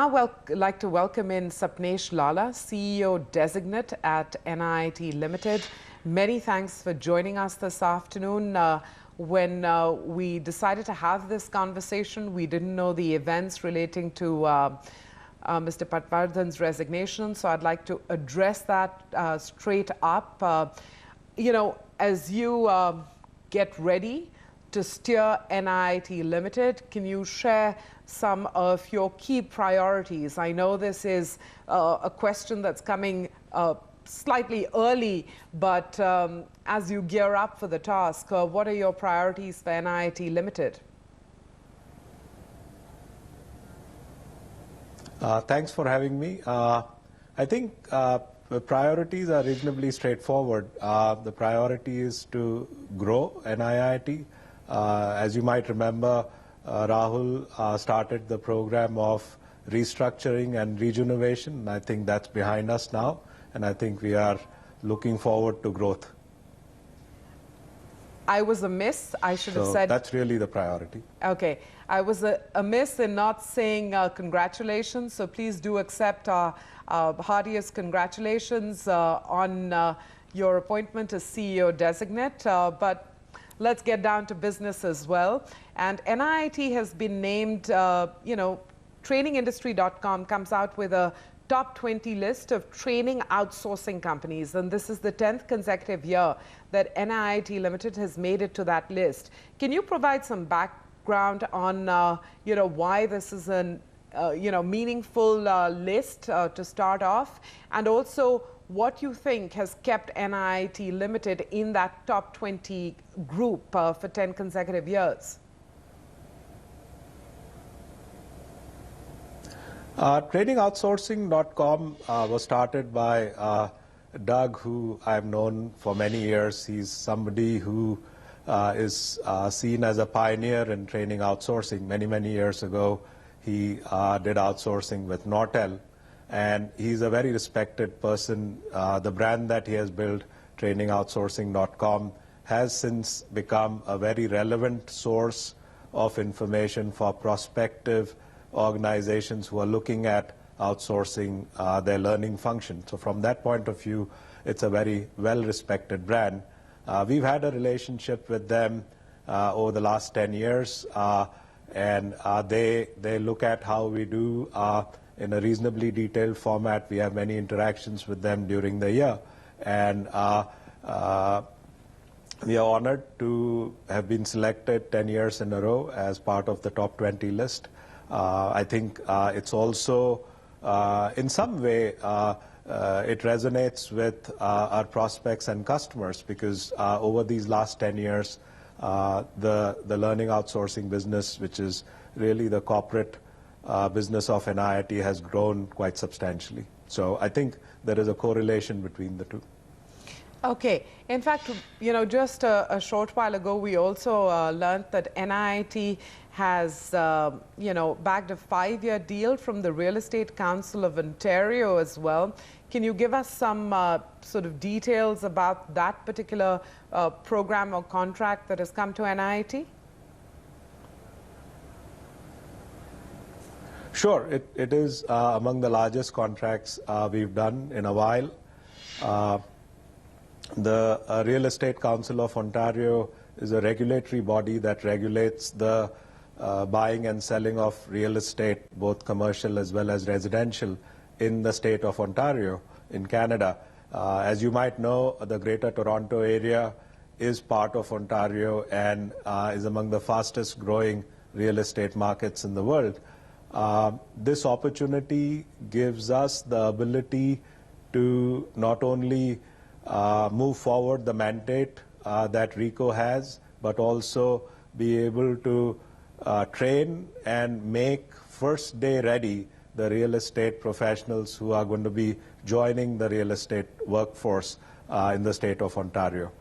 now like to welcome in Sapnesh Lalla, CEO Designate at NIIT Ltd. Many thanks for joining us this afternoon. When we decided to have this conversation, we didn't know the events relating to Mr. Patwardhan's resignation, so I'd like to address that straight up. As you get ready to steer NIIT Ltd, can you share some of your key priorities? I know this is a question that's coming slightly early, but as you gear up for the task, what are your priorities for NIIT Ltd? Thanks for having me. I think the priorities are reasonably straightforward. The priority is to grow NIIT. As you might remember, Rahul started the program of restructuring and rejuvenation. I think that's behind us now, and I think we are looking forward to growth. I was amiss. I should have said... That's really the priority. Okay. I was amiss in not saying congratulations, so please do accept our heartiest congratulations on your appointment as CEO Designate. But let's get down to business as well. And NIIT has been named, trainingindustry.com comes out with a top 20 list of training outsourcing companies. And this is the 10th consecutive year that NIIT Ltd has made it to that list. Can you provide some background on, why this is a, meaningful list to start off? And also, what you think has kept NIIT Ltd in that top 20 group for 10 consecutive years? TrainingOutsourcing.com was started by Doug, who I've known for many years. He's somebody who is seen as a pioneer in training outsourcing. Many years ago, he did outsourcing with Nortel. And he's a very respected person. The brand that he has built, TrainingOutsourcing.com, has since become a very relevant source of information for prospective organizations who are looking at outsourcing their learning function. So from that point of view, it's a very well-respected brand. We've had a relationship with them over the last 10 years, and they look at how we do in a reasonably detailed format. We have many interactions with them during the year, and we are honored to have been selected 10 years in a row as part of the top 20 list. I think it's also, in some way, it resonates with our prospects and customers, because over these last 10 years, the learning outsourcing business, which is really the corporate business of NIIT, has grown quite substantially. So I think there is a correlation between the two. Okay. In fact, just a short while ago, we also learned that NIIT has, bagged a 5-year deal from the Real Estate Council of Ontario as well. Can you give us some sort of details about that particular program or contract that has come to NIIT? Sure. It is among the largest contracts we've done in a while. The Real Estate Council of Ontario is a regulatory body that regulates the buying and selling of real estate, both commercial as well as residential, in the state of Ontario in Canada. As you might know, the Greater Toronto area is part of Ontario and is among the fastest growing real estate markets in the world. This opportunity gives us the ability to not only move forward the mandate that RECO has, but also be able to train and make first day ready the real estate professionals who are going to be joining the real estate workforce in the state of Ontario.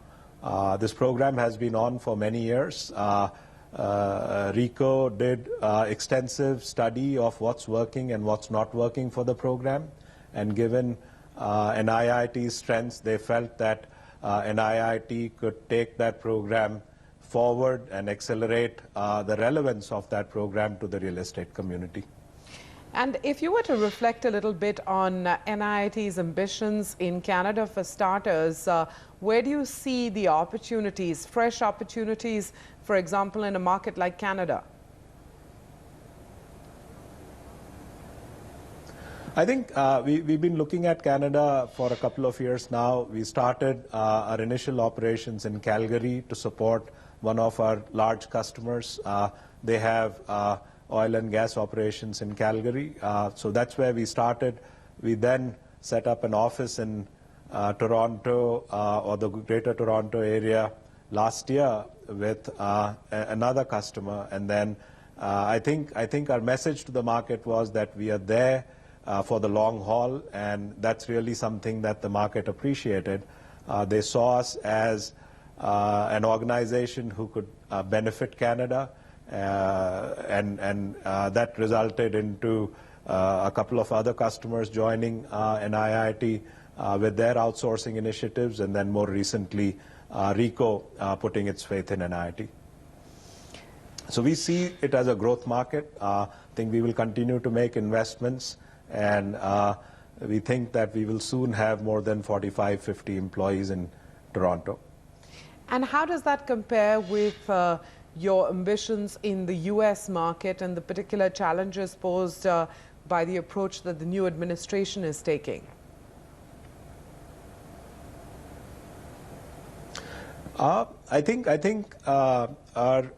This program has been on for many years. RECO did extensive study of what's working and what's not working for the program, and given NIIT's strengths, they felt that NIIT could take that program forward and accelerate the relevance of that program to the real estate community. And if you were to reflect a little bit on NIIT's ambitions in Canada for starters, where do you see the opportunities, fresh opportunities, for example, in a market like Canada? I think we've been looking at Canada for a couple of years now. We started our initial operations in Calgary to support one of our large customers. They have oil and gas operations in Calgary. So that's where we started. We then set up an office in Toronto or the Greater Toronto area last year with another customer. And then I think our message to the market was that we are there for the long haul, and that's really something that the market appreciated. They saw us as an organization who could benefit Canada, and that resulted into a couple of other customers joining NIIT with their outsourcing initiatives, and then more recently RECO putting its faith in NIIT. So we see it as a growth market. I think we will continue to make investments, and we think that we will soon have more than 45, 50 employees in Toronto. And how does that compare with your ambitions in the US market and the particular challenges posed by the approach that the new administration is taking? I think our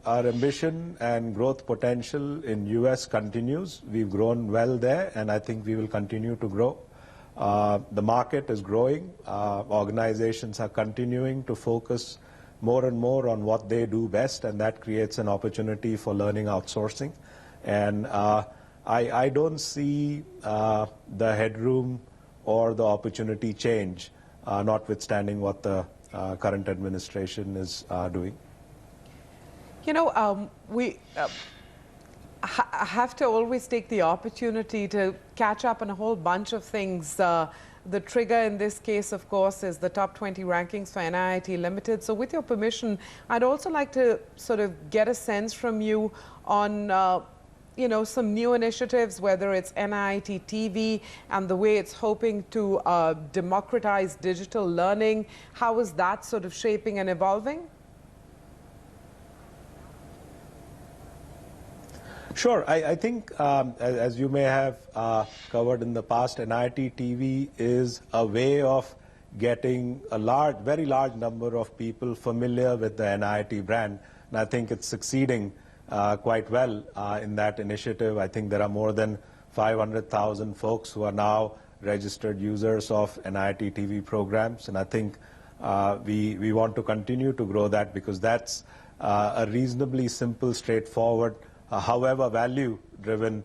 ambition and growth potential in US continues. We've grown well there, and I think we will continue to grow. The market is growing. Organizations are continuing to focus more and more on what they do best, and that creates an opportunity for learning outsourcing. And I don't see the headroom or the opportunity change, notwithstanding what the current administration is doing. You know, we have to always take the opportunity to catch up on a whole bunch of things. The trigger in this case, of course, is the top 20 rankings for NIIT Limited. So with your permission, I'd also like to sort of get a sense from you on you know, some new initiatives, whether it's NIIT TV and the way it's hoping to democratize digital learning. How is that sort of shaping and evolving? Sure. I think, as you may have covered in the past, NIIT TV is a way of getting a very large number of people familiar with the NIIT brand. And I think it's succeeding quite well in that initiative. I think there are more than 500,000 folks who are now registered users of NIIT TV programs. And I think we want to continue to grow that, because that's a reasonably simple, straightforward, however value-driven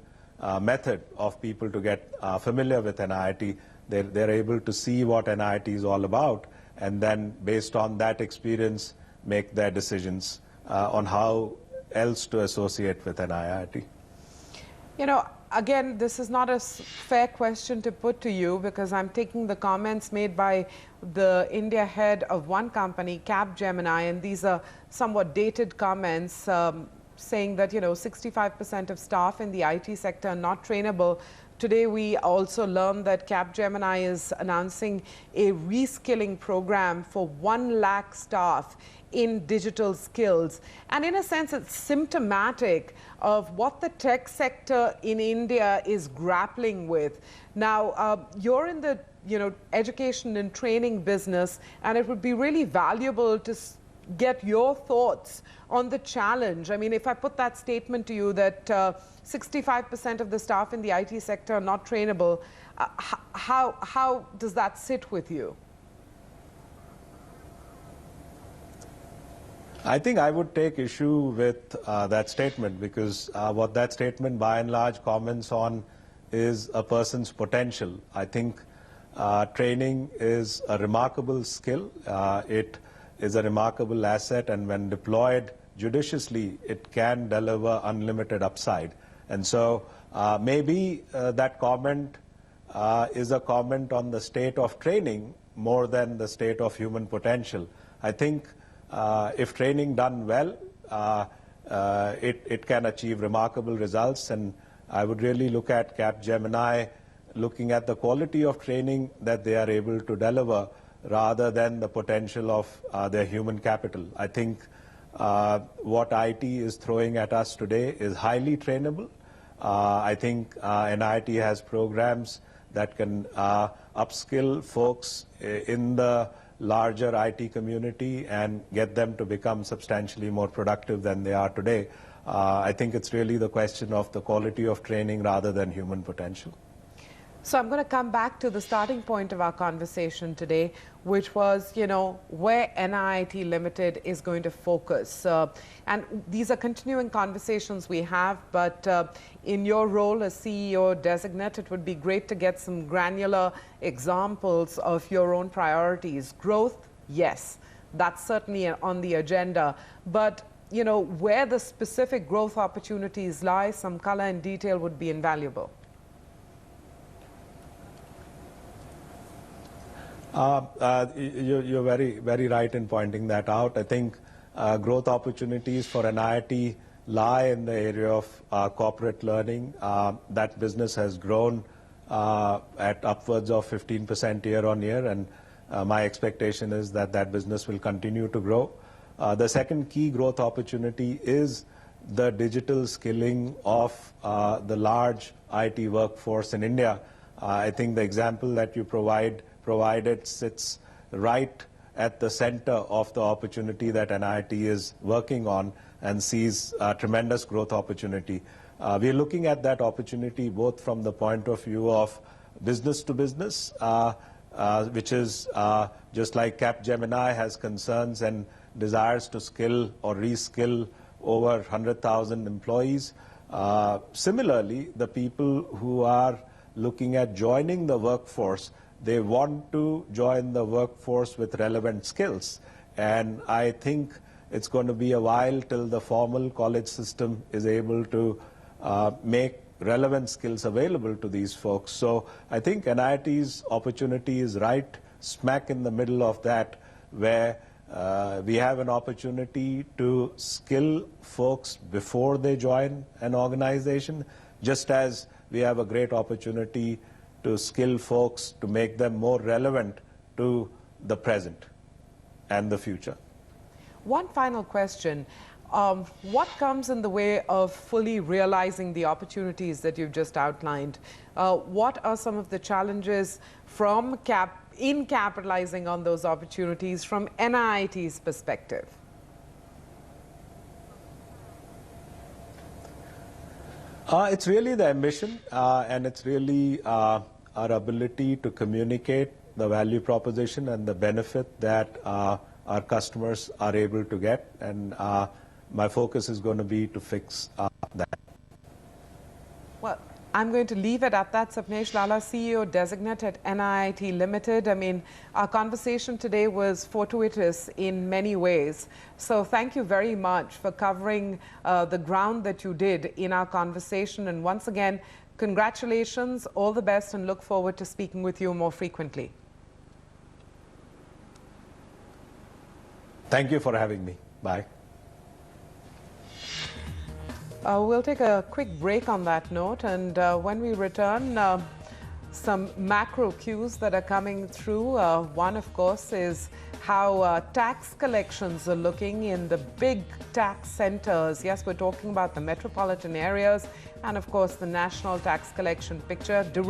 method of people to get familiar with NIIT. They're able to see what NIIT is all about, and then based on that experience make their decisions on how else to associate with NIIT. You know, again, this is not a fair question to put to you, because I'm taking the comments made by the India head of one company, Capgemini, and these are somewhat dated comments, saying that, you know, 65% of staff in the IT sector are not trainable. Today, we also learned that Capgemini is announcing a reskilling program for 1 lakh staff in digital skills. And in a sense, it's symptomatic of what the tech sector in India is grappling with. Now, you're in the, you know, education and training business, and it would be really valuable to get your thoughts on the challenge. I mean, if I put that statement to you that 65% of the staff in the IT sector are not trainable, how does that sit with you? I think I would take issue with that statement, because what that statement by and large comments on is a person's potential. I think training is a remarkable skill. It is a remarkable asset, and when deployed judiciously, it can deliver unlimited upside. And so maybe that comment is a comment on the state of training more than the state of human potential. I think if training done well, it can achieve remarkable results, and I would really look at Capgemini, looking at the quality of training that they are able to deliver rather than the potential of their human capital. I think what IT is throwing at us today is highly trainable. I think NIIT has programs that can upskill folks in the larger IT community and get them to become substantially more productive than they are today. I think it's really the question of the quality of training rather than human potential. So I'm going to come back to the starting point of our conversation today, which was, where NIIT Limited is going to focus. And these are continuing conversations we have, but in your role as CEO Designate, it would be great to get some granular examples of your own priorities. Growth, yes, that's certainly on the agenda, but where the specific growth opportunities lie, some color and detail would be invaluable. You're very right in pointing that out. I think growth opportunities for NIIT lie in the area of corporate learning. That business has grown at upwards of 15% year on year, and my expectation is that that business will continue to grow. The second key growth opportunity is the digital skilling of the large IT workforce in India. I think the example that you provided sits right at the center of the opportunity that NIIT is working on and sees a tremendous growth opportunity. We are looking at that opportunity both from the point of view of business to business, which is just like Capgemini has concerns and desires to skill or reskill over 100,000 employees. Similarly, the people who are looking at joining the workforce, they want to join the workforce with relevant skills. And I think it's going to be a while till the formal college system is able to make relevant skills available to these folks. So I think NIIT's opportunity is right smack in the middle of that, where we have an opportunity to skill folks before they join an organization, just as we have a great opportunity to skill folks to make them more relevant to the present and the future. One final question. What comes in the way of fully realizing the opportunities that you've just outlined? What are some of the challenges in capitalizing on those opportunities from NIIT's perspective? It's really the ambition, and it's really our ability to communicate the value proposition and the benefit that our customers are able to get. And my focus is going to be to fix that. Well, I'm going to leave it at that. Sapnesh Lalla, CEO Designate at NIIT Limited. I mean, our conversation today was fortuitous in many ways. So thank you very much for covering the ground that you did in our conversation. And once again, congratulations, all the best, and look forward to speaking with you more frequently. Thank you for having me. Bye. We'll take a quick break on that note, and when we return, some macro cues that are coming through. One, of course, is how tax collections are looking in the big tax centers. Yes, we're talking about the metropolitan areas and, of course, the national tax collection picture. Direct